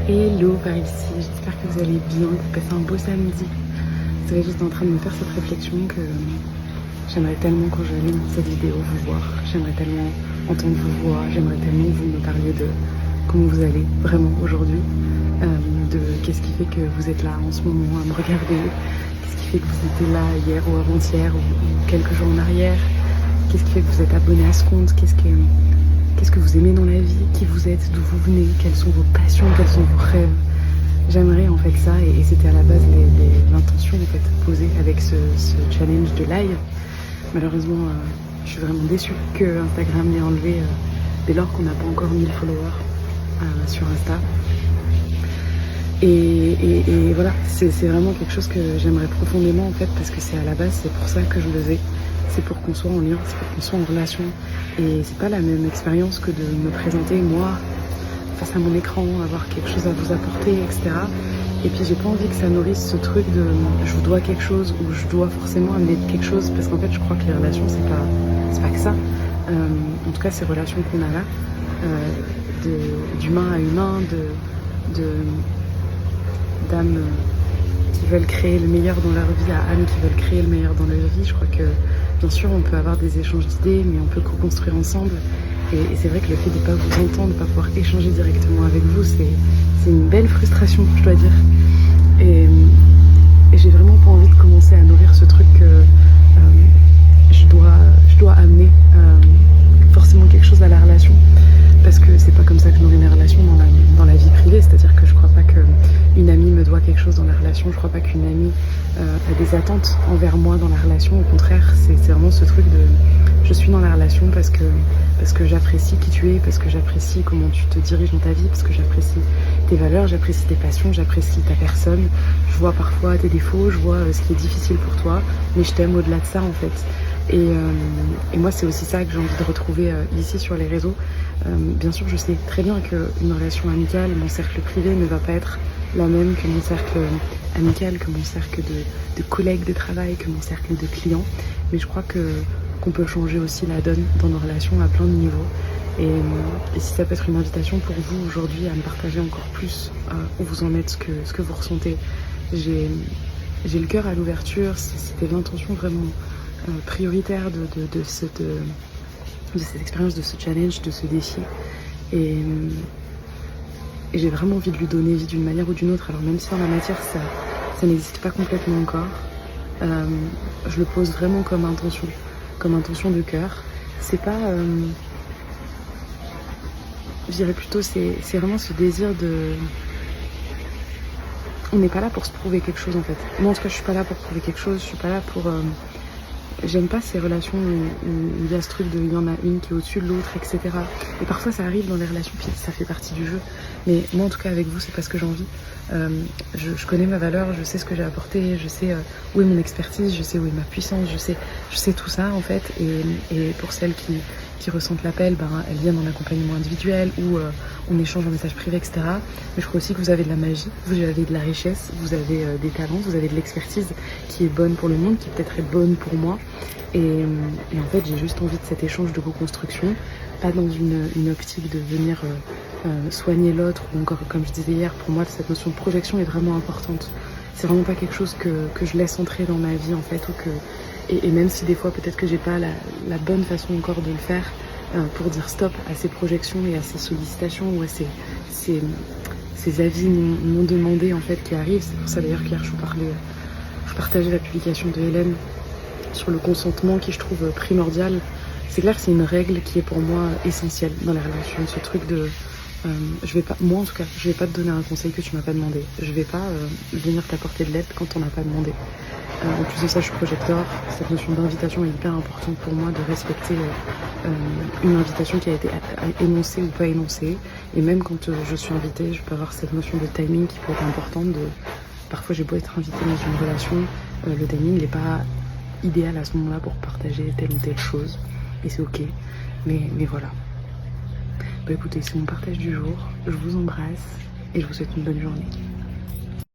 Hello par ici, j'espère que vous allez bien, que vous passez un beau samedi. Vous savez, j'étais en train de me faire cette réflexion que j'aimerais tellement quand j'allume cette vidéo vous voir, j'aimerais tellement entendre vos voix, j'aimerais tellement que vous me parliez de comment vous allez vraiment aujourd'hui, de qu'est-ce qui fait que vous êtes là en ce moment à me regarder, qu'est-ce qui fait que vous étiez là hier ou avant-hier ou quelques jours en arrière, qu'est-ce qui fait que vous êtes abonné à ce compte, qu'est-ce que vous aimez dans la vie, qui vous êtes, d'où vous venez, quelles sont vos passions, quels sont vos rêves. J'aimerais en fait ça et c'était à la base l'intention en fait posée avec ce challenge de live. Malheureusement, je suis vraiment déçue que Instagram l'ait enlevé dès lors qu'on n'a pas encore 1000 followers sur Insta. Et voilà, c'est vraiment quelque chose que j'aimerais profondément en fait parce que c'est à la base, c'est pour ça que je le faisais. C'est pour qu'on soit en lien, c'est pour qu'on soit en relation. Et c'est pas la même expérience que de me présenter moi face à mon écran, avoir quelque chose à vous apporter, etc. Et puis j'ai pas envie que ça nourrisse ce truc de je vous dois quelque chose ou je dois forcément amener quelque chose parce qu'en fait je crois que les relations c'est pas que ça. En tout cas ces relations qu'on a là, d'humain à humain, d'âmes qui veulent créer le meilleur dans leur vie à âmes qui veulent créer le meilleur dans leur vie, je crois que bien sûr on peut avoir des échanges d'idées mais on peut co-construire ensemble et c'est vrai que le fait de ne pas vous entendre, de ne pas pouvoir échanger directement avec vous, c'est une belle frustration, je dois dire. Et j'ai vraiment pas envie de commencer à nourrir ce truc que je dois amener forcément quelque chose à la relation parce que c'est pas comme ça que je nourris mes relations dans la vie privée, c'est-à-dire que je crois pas qu'une amie me doit quelque chose dans la relation, je crois pas qu'une amie a des attentes envers moi dans la relation, au contraire c'est vraiment ce truc de je suis dans la relation parce que j'apprécie qui tu es, parce que j'apprécie comment tu te diriges dans ta vie, parce que j'apprécie tes valeurs, j'apprécie tes passions, j'apprécie ta personne, je vois parfois tes défauts, je vois ce qui est difficile pour toi, mais je t'aime au-delà de ça en fait. Et moi c'est aussi ça que j'ai envie de retrouver ici sur les réseaux. Bien sûr je sais très bien qu'une relation amicale, mon cercle privé ne va pas être la même que mon cercle amical, que mon cercle de collègues de travail, que mon cercle de clients, mais je crois qu'on peut changer aussi la donne dans nos relations à plein de niveaux. Et si ça peut être une invitation pour vous aujourd'hui à me partager encore plus où vous en êtes, ce que vous ressentez. J'ai le cœur à l'ouverture, c'était l'intention vraiment prioritaire de cette expérience, de ce challenge, de ce défi. Et j'ai vraiment envie de lui donner vie d'une manière ou d'une autre. Alors même si en la matière ça n'existe pas complètement encore, je le pose vraiment comme intention de cœur. C'est pas... je dirais plutôt c'est vraiment ce désir de... On n'est pas là pour se prouver quelque chose en fait. Moi en tout cas je suis pas là pour prouver quelque chose, je suis pas là pour... J'aime pas ces relations où il y a ce truc de il y en a une qui est au-dessus de l'autre, etc. Et parfois ça arrive dans les relations, puis ça fait partie du jeu. Mais moi en tout cas avec vous, c'est pas ce que j'ai envie. Je connais ma valeur, je sais ce que j'ai apporté, je sais où est mon expertise, je sais où est ma puissance, je sais tout ça en fait. Et pour celles qui ressentent l'appel, elles viennent en accompagnement individuel ou on échange en message privé, etc. Mais je crois aussi que vous avez de la magie, vous avez de la richesse, vous avez des talents, vous avez de l'expertise qui est bonne pour le monde, qui peut-être est bonne pour moi. Et en fait, j'ai juste envie de cet échange de co-construction, pas dans une optique de venir soigner l'autre, ou encore, comme je disais hier, pour moi, cette notion de projection est vraiment importante. C'est vraiment pas quelque chose que je laisse entrer dans ma vie, en fait, et même si des fois, peut-être que j'ai pas la bonne façon encore de le faire pour dire stop à ces projections et à ces sollicitations ou à ces avis non demandés, en fait, qui arrivent. C'est pour ça, d'ailleurs, qu'hier, je partageais la publication de Hélène sur le consentement qui je trouve primordial. C'est clair que c'est une règle qui est pour moi essentielle dans la relation, ce truc de je vais pas, moi en tout cas, je vais pas te donner un conseil que tu m'as pas demandé, je vais pas venir t'apporter de l'aide quand on n'a pas demandé. En plus de ça je suis projecteur, cette notion d'invitation est hyper importante pour moi, de respecter une invitation qui a été énoncée ou pas énoncée, et même quand je suis invitée, je peux avoir cette notion de timing qui peut être importante. Parfois j'ai beau être invitée dans une relation, le timing n'est pas idéal à ce moment-là pour partager telle ou telle chose, et c'est ok, mais voilà. Écoutez, c'est mon partage du jour, je vous embrasse et je vous souhaite une bonne journée.